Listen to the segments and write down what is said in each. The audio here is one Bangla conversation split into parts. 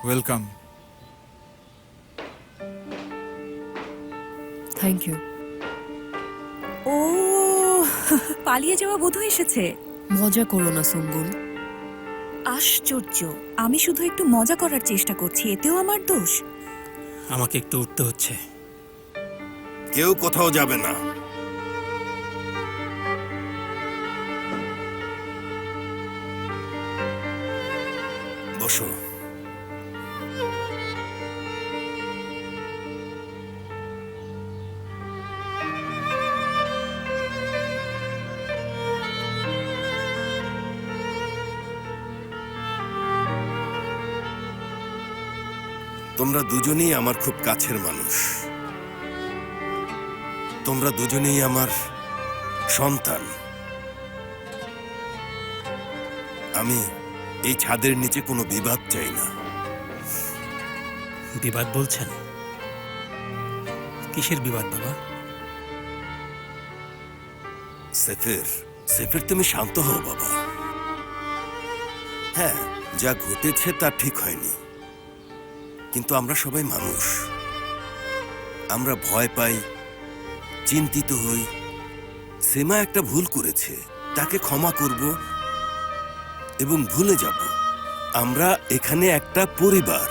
ওয়েলকাম। Thank you. ও পালিয়ে যাওয়া বধূ এসেছে। মজা করো না সুম্বুল। আশ্চর্য, আমি শুধু একটু মজা করার চেষ্টা করছি, এতেও আমার দোষ? আমাকে একটু উঠতে হচ্ছে। কেউ কোথাও যাবে না। বসো। তোমরা দুজনেই আমার খুব কাছের মানুষ। তোমরা দুজনেই আমার সন্তান। আমি এই ছাদের নিচে কোনো বিবাদ চাই না। বিবাদ বলছেন? কিসের বিবাদ বাবা? সেফের, সেফের তুমি শান্ত হও বাবা। হ্যাঁ, যা ঘটেছে তা ঠিক হয়নি, কিন্তু আমরা সবাই মানুষ। আমরা ভয় পাই, চিন্তিত হই। সেমা একটা ভুল করেছে, তাকে ক্ষমা করব এবং ভুলে যাব। আমরা এখানে একটা পরিবার।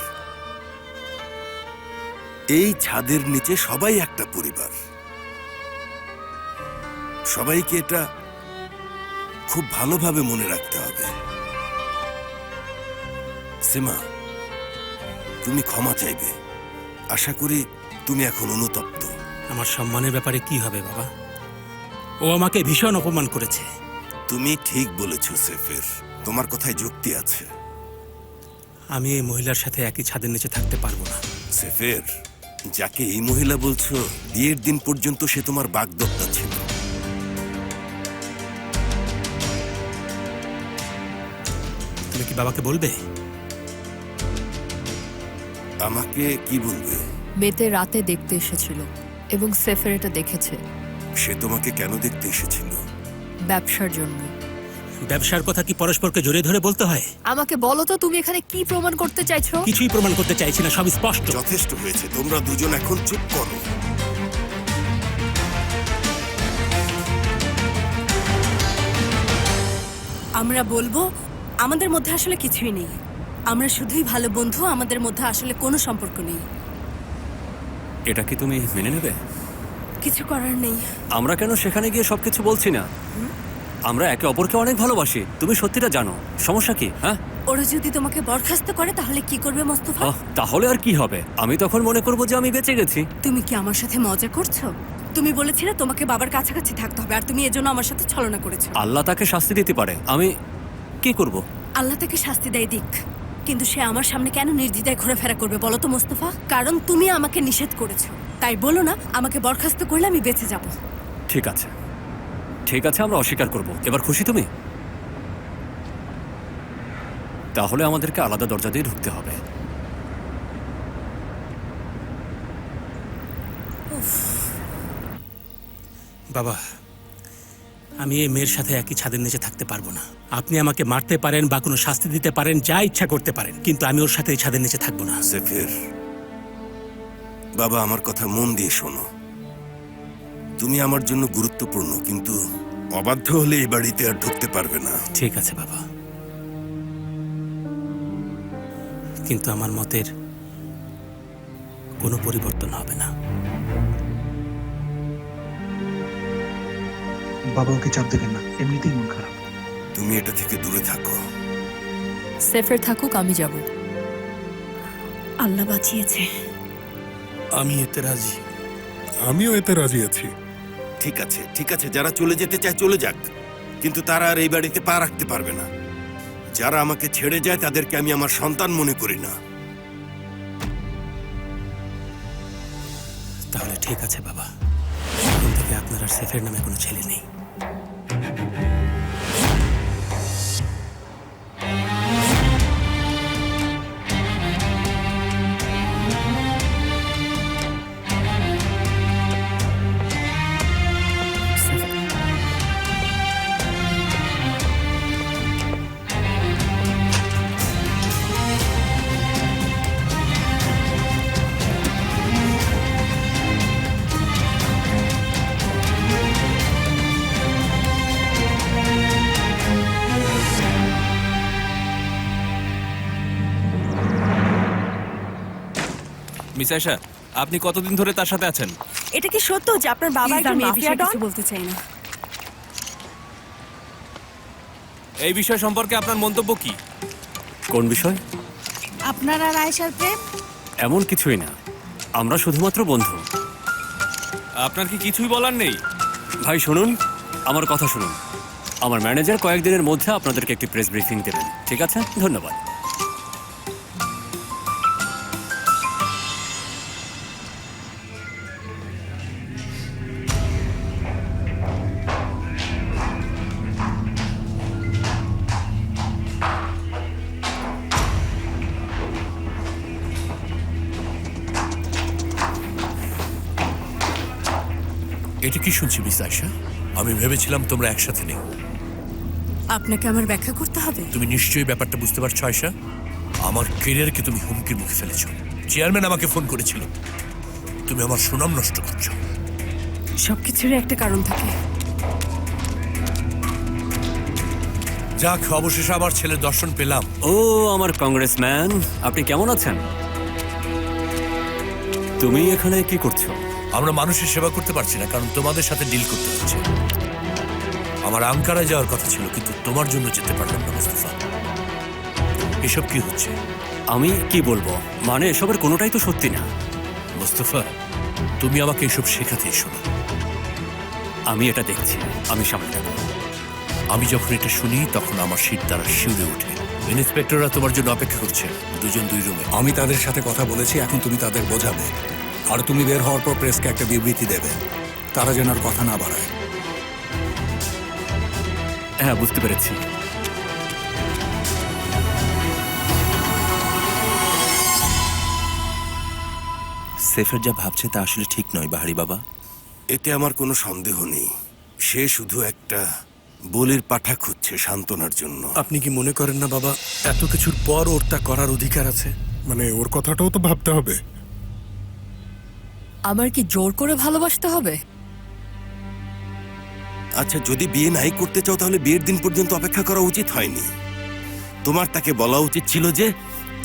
এই ছাদের নিচে সবাই একটা পরিবার। সবাইকে এটা খুব ভালোভাবে মনে রাখতে হবে। সেমা, তুমি ক্ষমা চাইবে। আশা করি তুমি এখন অনুতপ্ত। আমার সম্মানের ব্যাপারে কি হবে বাবা? ও আমাকে ভীষণ অপমান করেছে। তুমি ঠিক বলেছ সেফের, তোমার কথায় যুক্তি আছে। আমি এই মহিলার সাথে একই ছাদের নিচে থাকতে পারবো না। সেফের, যাকে এই মহিলা বলছো, বিয়ের দিন পর্যন্ত সে তোমার বাগদত্তা ছিল। তুমি কি বাবাকে বলবে? আমাকে কি বলবে? মেতে রাতে দেখতে এসেছিল এবং সেফের এটা দেখেছে। সে তোমাকে কেন দেখতে এসেছিল? ব্যবসার জন্য। ব্যবসার কথা কি পরস্পরকে জড়িয়ে ধরে বলতে হয়? আমাকে বলো তো, তুমি এখানে কি প্রমাণ করতে চাইছো? কিছুই প্রমাণ করতে চাইছি না, সব স্পষ্ট। যথেষ্ট হয়েছে, তোমরা দুজন এখন চুপ করো। আমরা বলবো আমাদের মধ্যে আসলে কিছুই নেই। আমরা শুধুই ভালো বন্ধু, আমাদের মধ্যে আসলে কোনো সম্পর্ক নেই। এটা কি তুমি মেনে নেবে? কিছু করার নেই। আমরা কেন সেখানে গিয়ে সবকিছু বলছি না? আমরা একে অপরকে অনেক ভালোবাসি, তুমি সত্যিটা জানো। সমস্যা কি? হ্যাঁ, ওরা যদি তোমাকে বরখাস্ত করে তাহলে কি করবে মোস্তফা? তাহলে আর কি হবে? আমি তখন মনে করব যে আমি বেঁচে গেছি। তুমি কি আমার সাথে মজা করছো? তুমি বলেছিলে তোমাকে বাবার কাছাকাছি থাকতে হবে, আর তুমি এজন্য আমার সাথে ছলনা করেছো। আল্লাহ তাকে শাস্তি দিতে পারে, আমি কি করব? আল্লাহ তাকে শাস্তি দেয় দিক, কিন্তু সে আমার সামনে কেন নির্দ্বিধায় ঘোরাফেরা করবে বলো তো মোস্তফা? কারণ তুমি আমাকে নিষেধ করেছো। তাই বলো না আমাকে বরখাস্ত করলে আমি বেঁচে যাব। ঠিক আছে, ঠিক আছে, আমরা অস্বীকার করব। এবার খুশি তুমি? তাহলে আমাদেরকে আলাদা দরজা দিয়ে ঢুকতে হবে। বাবা, আমি এই মেয়ের সাথে একই ছাদের নিচে থাকতে পারবো না। আপনি আমাকে মারতে পারেন বা কোনো শাস্তি দিতে পারেন, যা ইচ্ছা করতে পারেন, কিন্তু আমি ওর সাথে এই ছাদের নিচে থাকবো না। সেফের, বাবা আমার কথা মন দিয়ে শোনো। তুমি আমার জন্য গুরুত্বপূর্ণ, কিন্তু অবাধ্য হলে এই বাড়িতে আর ঢুকতে পারবে না। ঠিক আছে বাবা, কিন্তু আমার মতের কোনো পরিবর্তন হবে না। বাবা, ওকে চাপ দেবেন না, এমনিতেই মন খারাপ। তুমি এটা থেকে দূরে থাকো। সেফের থাকুক, আমি যাব। আল্লাহ বাঁচিয়েছে। আমি এতে রাজি। আমিও এতে রাজি আছি। ঠিক আছে, ঠিক আছে, যারা চলে যেতে চায় চলে যাক, কিন্তু তারা আর এই বাড়িতে পা রাখতে পারবে না। যারা আমাকে ছেড়ে যায় তাদেরকে আমি আমার সন্তান মনে করি না। তাহলে ঠিক আছে বাবা, এখন থেকে আপনার আর সেফের নামে কোনো ছেলে নেই। মিস আয়েশা, আপনি কতদিন ধরে তার সাথে আছেন? এটা কি সত্য যে আপনার বাবা Please, একজন আমি এই মাফিয়া বিষয়ে ডন? কিছু বলতে চাই না। এই বিষয় সম্পর্কে আপনার মন্তব্য কি? কোন বিষয়? আপনার আর আয়েশার প্রেম? এমন কিছুই না, আমরা শুধুমাত্র বন্ধু। আপনার কি কিছুই বলার নেই? ভাই শুনুন, আমার কথা শুনুন। আমার ম্যানেজার কয়েকদিনের মধ্যে আপনাদেরকে একটি প্রেস ব্রিফিং দেবেন, ঠিক আছে? ধন্যবাদ। এটা কি শুনছি মিস আয়েশা? আমি ভেবেছিলাম তোমরা একসাথে নেই। আপনাকে আমার ব্যাখ্যা করতে হবে? তুমি নিশ্চয়ই ব্যাপারটা বুঝতে পারছো আয়েশা। আমার কেরিয়ারকে তুমি হুমকির মুখে ফেলেছো। চেয়ারম্যান আমাকে ফোন করেছিল। তুমি আমার সুনাম নষ্ট করছো। সবকিছুরই একটা কারণ থাকে। যাক, অবশেষে আমার ছেলের দর্শন পেলাম। ও আমার কংগ্রেসম্যান, আপনি কেমন আছেন? তুমি এখানে কি করছো? আমরা মানুষের সেবা করতে পারছি না, কারণ তোমাদের সাথে ডিল করতে হচ্ছে। আমার আঙ্কারায় যাওয়ার কথা ছিল, কিন্তু তোমার জন্য যেতে পারলাম না মুস্তাফা। এসব কি হচ্ছে? আমি কি বলবো, মানে এসবের কোনোটাই তো সত্যি না। মুস্তাফা, তুমি আমাকে এসব শেখাতে এসো না। আমি এটা দেখছি, আমি সামনে যাবো। আমি যখন এটা শুনি তখন আমার শীত দ্বারা শিউরে ওঠে। ইন্সপেক্টররা তোমার জন্য অপেক্ষা করছে, দুজন দুই রুমে। আমি তাদের সাথে কথা বলেছি, এখন তুমি তাদের বোঝাবে। আর তুমি বের হওয়ার পর প্রেসকে একটা বিবৃতি দেবে, তারা যেন আর কথা না বাড়ায়। হ্যাঁ, বুঝতে পেরেছি। সেফের যা ভাবছে তা আসলে ঠিক নয় বাহারি বাবা। এতে আমার কোনো সন্দেহ নেই। সে শুধু একটা বলির পাঠা খুঁজছে সান্ত্বনার জন্য। আপনি কি মনে করেন না বাবা, এত কিছুর পর ওর তা করার অধিকার আছে? মানে ওর কথাটাও তো ভাবতে হবে। আমার কি জোর করে ভালোবাসতে হবে? আচ্ছা, যদি বিয়ে নাই করতে চাও তাহলে বিয়ের দিন পর্যন্ত অপেক্ষা করা উচিত হয়নি। তোমার তাকে বলা উচিত ছিল যে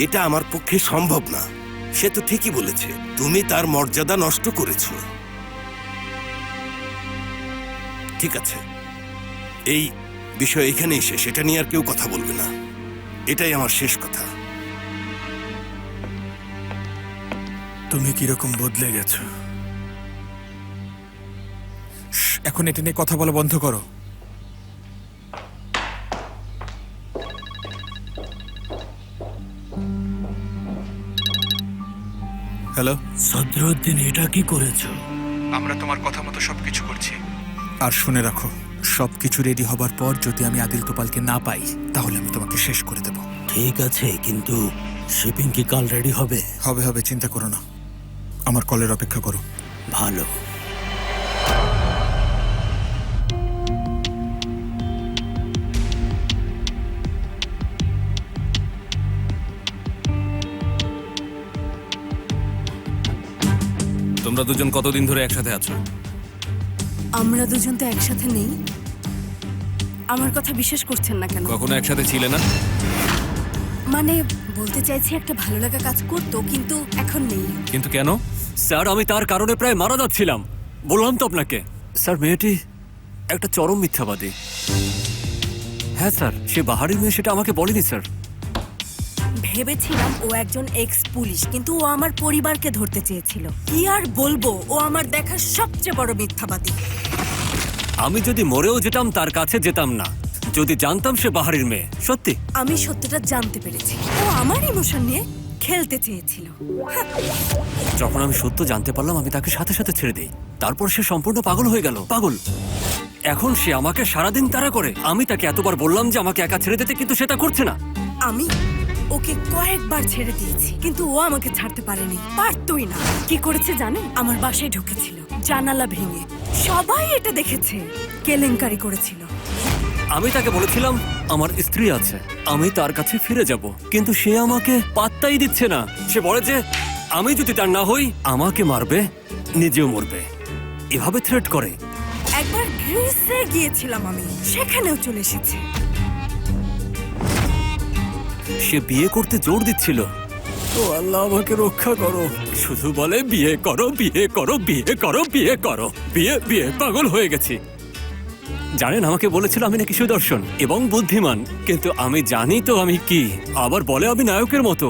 এটা আমার পক্ষে সম্ভব না। সে তো ঠিকই বলেছে, তুমি তার মর্যাদা নষ্ট করেছো। ঠিক আছে, এই বিষয় এখানে এসে সেটা নিয়ে আর কেউ কথা বলবে না। এটাই আমার শেষ কথা। তুমি কিরকম বদলে গেছো। এখন এটা নিয়ে কথা বলা বন্ধ করো। হ্যালো সদরুদ্দিন, এটা কি করেছো? আমরা তোমার কথা মতো সবকিছু করছি। আর শুনে রাখো, সবকিছু রেডি হবার পর যদি আমি আদিল তোপালকে না পাই তাহলে আমি তোমাকে শেষ করে দেব। ঠিক আছে, কিন্তু শিপিং কি কাল রেডি হবে? হবে হবে, চিন্তা করো না। আমার কলের অপেক্ষা করো। ভালো। তোমরা দুজন কতদিন ধরে একসাথে আছো? আমরা দুজন তো একসাথে নেই। আমার কথা বিশ্বাস করছেন না কেন? কখনো একসাথে ছিলে না? মানে বলতে চাইছি, একটা ভালো লাগা কাজ করতো, কিন্তু এখন নেই। কিন্তু কেন? স্যার, আমি তার কারণে প্রায় মারা যাচ্ছিলাম। বললাম তো আপনাকে। স্যার, মেয়েটি একটা চরম মিথ্যাবাদী। হ্যাঁ স্যার, সে বাহারি মেয়ে, সেটা আমাকে বলেনি স্যার। ভেবেছিলাম ও একজন এক্স পুলিশ, কিন্তু ও আমার পরিবারকে ধরতে চেয়েছিল। কি আর বলবো, ও আমার দেখা সবচেয়ে বড় মিথ্যাবাদী। আমি যদি মরেও যেতাম তার কাছে যেতাম না, যদি জানতাম সে বাহারির মেয়ে। সত্যি আমি সত্যটা জানতে পেরেছি, ও আমার ইমোশন নিয়ে খেলতে চেয়েছিল। যখন আমি সত্য জানতে পারলাম, আমি তাকে সাথে সাথে ছেড়ে দিই। তারপর সে সম্পূর্ণ পাগল হয়ে গেল। পাগল। এখন সে আমাকে সারাদিন তাড়া করে। আমি তাকে এতবার বললাম যে আমাকে একা ছেড়ে দিতে, কিন্তু সে তা করছে না। আমি ওকে কয়েকবার ছেড়ে দিয়েছি, কিন্তু ও আমাকে ছাড়তে পারেনি, পারতই না। কি করেছে জানেন? আমার বাসায় ঢুকেছিল জানালা ভেঙে। সবাই এটা দেখেছে। কেলেঙ্কারি করেছিল। আমি তাকে বলেছিলাম আমার স্ত্রী আছে, আমি তার কাছে ফিরে যাব, কিন্তু সে আমাকে পাত্তাই দিচ্ছে না। সে বলে যে আমি যদি তার না হই আমাকে মারবে, নিজেও মরবে। এভাবে থ্রেট করে। একবার গ্রিসে গিয়েছিলাম আমি, সেখানেও চলে এসেছে। সে বিয়ে করতে জোর দিচ্ছিল, ও আল্লাহ আমাকে রক্ষা করো। শুধু বলে বিয়ে করো, বিয়ে করো, বিয়ে করো, বিয়ে করো, বিয়ে বিয়ে, পাগল হয়ে গেছি। জানেন, আমাকে বলেছিল আমি নাকি সুদর্শন এবং বুদ্ধিমান, কিন্তু আমি জানি তো আমি কি। আবার বলে আমি নায়কের মতো।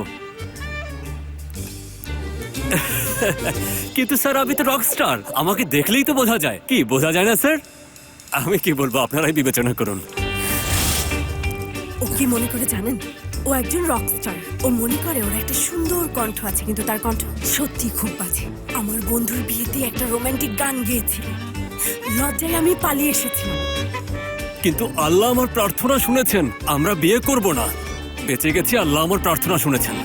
কিন্তু স্যার আমি তো রকস্টার, আমাকে দেখলেই তো বোঝা যায়। কি বোঝা যায় না স্যার? আমি কি বলবো, আপনারাই বিবেচনা করুন। ও কি মনে করে জানেন? ও একজন রকস্টার। ও মনে করে ওর একটা সুন্দর কণ্ঠ আছে, কিন্তু তার কণ্ঠ সত্যি খুব বাজে। আমার বন্ধুর বিয়েতে একটা রোমান্টিক গান গেয়েছিল, লজ্জায় আমি পালিয়ে এসেছিলাম। কিন্তু আল্লাহ আমার প্রার্থনা শুনেছেন, আমরা বিয়ে করব না। বেঁচে গেছি, আল্লাহ আমার প্রার্থনা শুনেছেন।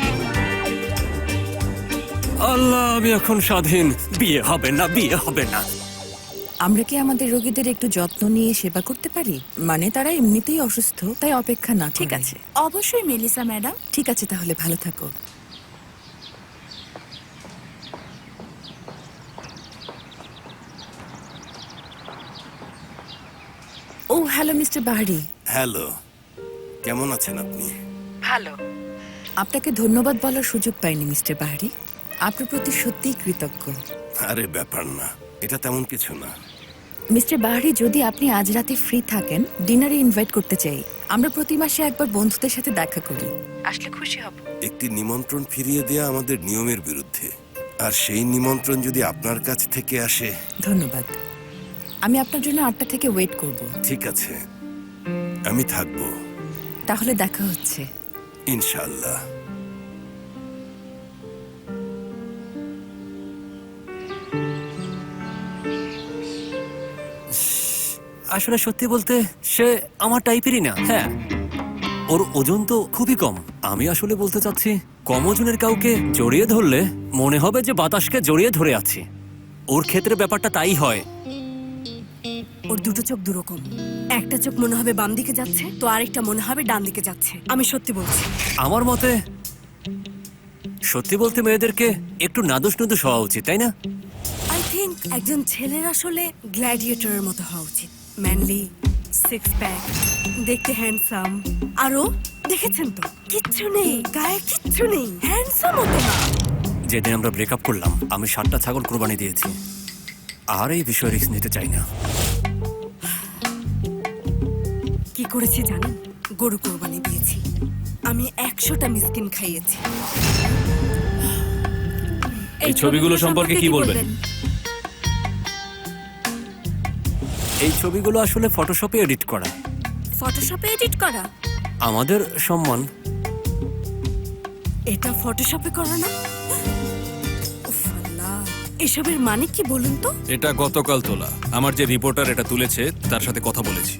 আল্লাহ, আমি এখন স্বাধীন। বিয়ে হবে না, বিয়ে হবে না। আমরা কি আমাদের রোগীদের একটু যত্ন নিয়ে সেবা করতে পারি? মানে তারা এমনিতেই অসুস্থ, তাই অপেক্ষা না। ঠিক আছে, অবশ্যই মেলিসা ম্যাডাম। ঠিক আছে, তাহলে ভালো থাকো। ও হ্যালো মিস্টার বাহারি। হ্যালো, কেমন আছেন আপনি? ভালো। আপনাকে ধন্যবাদ বলার সুযোগ পাইনি মিস্টার বাহারি। আপনার প্রতি সত্যিই কৃতজ্ঞ। আরে ব্যাপার না, এটা তেমন কিছু না। মিস্টার বাহারি, যদি আপনি আজ রাতে ফ্রি থাকেন, ডিনারে ইনভাইট করতে চাই। আমরা প্রতি মাসে একবার বন্ধুদের সাথে দেখা করি। আসলে খুশি হব। একটি নিমন্ত্রণ ফিরিয়ে দেয়া আমাদের নিয়মের বিরুদ্ধে, আর সেই নিমন্ত্রণ যদি আপনার কাছ থেকে আসে। ধন্যবাদ। আমি আপনার জন্য 8টা থেকে ওয়েট করব। ঠিক আছে, আমি থাকবো। তাহলে দেখা হচ্ছে। ইনশাআল্লাহ। আসলে সত্যি বলতে সে আমার টাইপেরই না। হ্যাঁ, ওর ওজন তো খুবই কম। আমি আসলে বলতে চাচ্ছি, কম ওজনের কাউকে জড়িয়ে ধরলে মনে হবে যে বাতাসকে জড়িয়ে ধরে আছি। ওর ক্ষেত্রে ব্যাপারটা তাই হয়। ওর দুটো চোখ দুরকম। একটা চোখ মনে হবে বাম দিকে যাচ্ছে, তো আরেকটা মনে হবে ডান দিকে যাচ্ছে। আমি সত্যি বলছি। আমার মতে সত্যি বলতে মেয়েদেরকে একটু নাদুস নুদুস হওয়া উচিত, তাই না? আই থিংক একজন ছেলের আসলে গ্ল্যাডিয়েটরের মতো হওয়া উচিত। ম্যানলি, সিক্স প্যাক, দেখতে হ্যান্ডসাম। আরো দেখেছেন তো, কিচ্ছু নেই গায়ে, কিচ্ছু নেই, হ্যান্ডসাম হতো না। যেদিন আমরা ব্রেকআপ করলাম, আমি 7টা ছাগল কোরবানি দিয়েছি। আর এই বিষয়ে রিস্ক নিতে চাই না। কি করেছি জানেন? গরু কোরবানি দিয়েছি। আমি 100টা মিসকিন খাইয়েছি। এই ছবিগুলো সম্পর্কে কি বলবেন? এই ছবিগুলো আসলে ফটোশপে এডিট করা। ফটোশপে এডিট করা? আমাদের সম্মান। এটা ফটোশপে করা না? উফ আল্লাহ, এসবের মানে কি বলুন তো? এটা গতকাল তোলা। আমার যে রিপোর্টার এটা তুলেছে তার সাথে কথা বলেছি।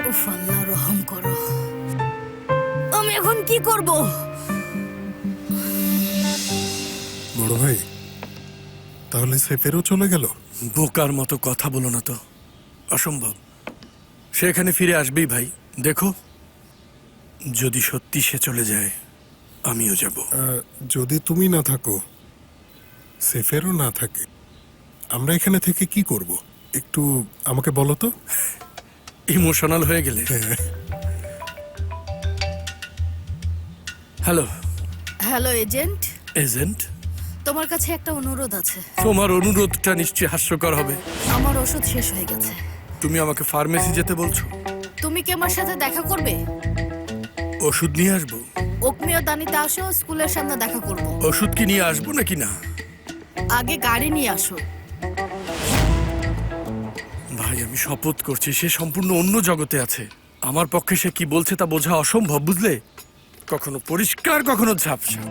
উফ আল্লাহ, রহম করো। আমি এখন কি করব? বড় ভাই, তাহলে সেফেরও চলে গেল? বোকার মতো কথা বলো না তো, অসম্ভব। সে এখানে ফিরে আসবেই ভাই। দেখো, যদি সত্যি সে চলে যায়, আমিও যাব। যদি তুমি না থাকো, সেফেরও না থাকে, আমরা এখানে থেকে কি করব? একটু আমাকে বলো তো। ইমোশনাল হয়ে গেলে। Hello hello agent. এজেন্ট, তোমার কাছে একটা অনুরোধ আছে। তোমার অনুরোধটা নিশ্চয়ই হাস্যকর হবে। আমার ওষুধ শেষ হয়ে গেছে। তুমি আমাকে ফার্মেসি যেতে বলছো? তুমি কি আমার সাথে দেখা করবে? ওষুধ নিয়ে আসবো? ওকমিও দানিতে আসো, স্কুলের সামনে দেখা করব। ওষুধ কি নিয়ে আসবো নাকি না? আগে গাড়ি নিয়ে আসো। ভাই, আমি শপথ করছি সে সম্পূর্ণ অন্য জগতে আছে। আমার পক্ষে সে কি বলছে তা বোঝা অসম্ভব, বুঝলে? কখনো পরিষ্কার, কখনো ঝাপসা,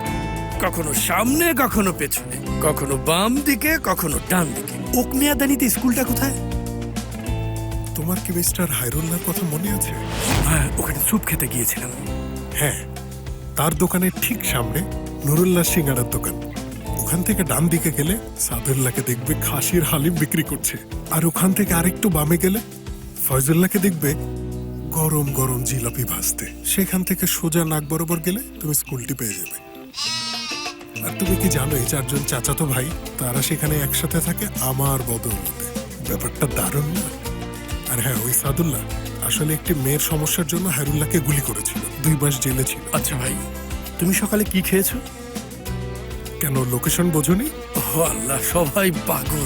কখনো সামনে, কখনো পেছনে, কখনো বাম দিকে, কখনো ডান দিকে। ওকমিয়াদানিতে স্কুলটা কোথায়? তোমার কি মিস্টার হায়রুল্লাহর কথা মনে আছে? হ্যাঁ, ওখানে স্যুপ খেতে গিয়েছিলাম। হ্যাঁ, তার দোকানের ঠিক সামনে নুরুল্লাহ সিঙ্গারার দোকান। ওখান থেকে ডান দিকে গেলে সাদুল্লাহকে দেখবে খাসির হালিম বিক্রি করছে, আর ওখান থেকে আরেকটু বামে গেলে ফয়জুল্লাহকে দেখবে গরম গরম জিলাপি ভাজতে। সেখান থেকে সোজা নাক বরাবর গেলে তুমি স্কুলটি পেয়ে যাবে। আর তুমি কি জানো, এই 4 জন চাচাতো ভাই, তারা সেখানে একসাথে থাকে আমার বদৌলতে। ব্যাপারটা দারুণ না? আর হ্যাঁ, ওই সাদুল্লাহ আসলে একটি মেয়ের সমস্যার জন্য হায়রুল্লাহকে গুলি করেছিল, 2 মাস জেলে ছিল। আচ্ছা ভাই, তুমি সকালে কি খেয়েছো? কেন, লোকেশন বোঝোনি? ও আল্লাহ, সবাই পাগল।